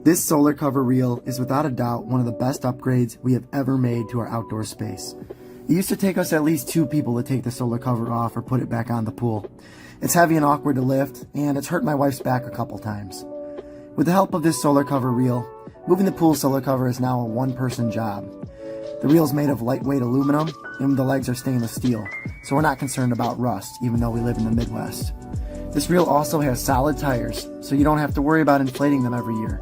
This solar cover reel is without a doubt one of the best upgrades we have ever made to our outdoor space. It used to take us at least 2 people to take the solar cover off or put it back on the pool. It's heavy and awkward to lift, and it's hurt my wife's back a couple times. With the help of this solar cover reel, moving the pool solar cover is now a one-person job. The reel is made of lightweight aluminum, and the legs are stainless steel, so we're not concerned about rust, even though we live in the Midwest. This reel also has solid tires, so you don't have to worry about inflating them every year.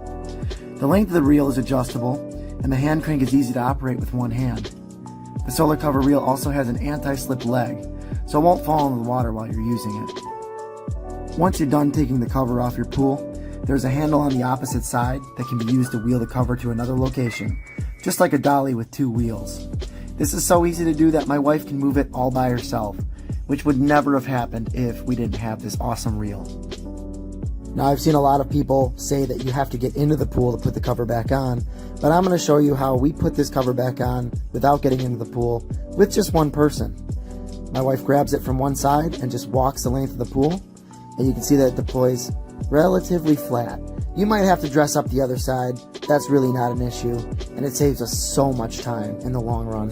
The length of the reel is adjustable, and the hand crank is easy to operate with one hand. The solar cover reel also has an anti-slip leg, so it won't fall into the water while you're using it. Once you're done taking the cover off your pool, there's a handle on the opposite side that can be used to wheel the cover to another location, just like a dolly with 2 wheels. This is so easy to do that my wife can move it all by herself, which would never have happened if we didn't have this awesome reel. Now, I've seen a lot of people say that you have to get into the pool to put the cover back on, but I'm going to show you how we put this cover back on without getting into the pool with just one person. My wife grabs it from one side and just walks the length of the pool, and you can see that it deploys relatively flat. You might have to dress up the other side. That's really not an issue, and it saves us so much time in the long run.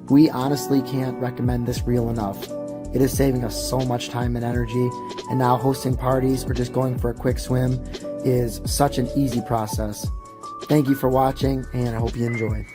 We honestly can't recommend this reel enough. It is saving us so much time and energy, and now hosting parties or just going for a quick swim is such an easy process. Thank you for watching, and I hope you enjoyed.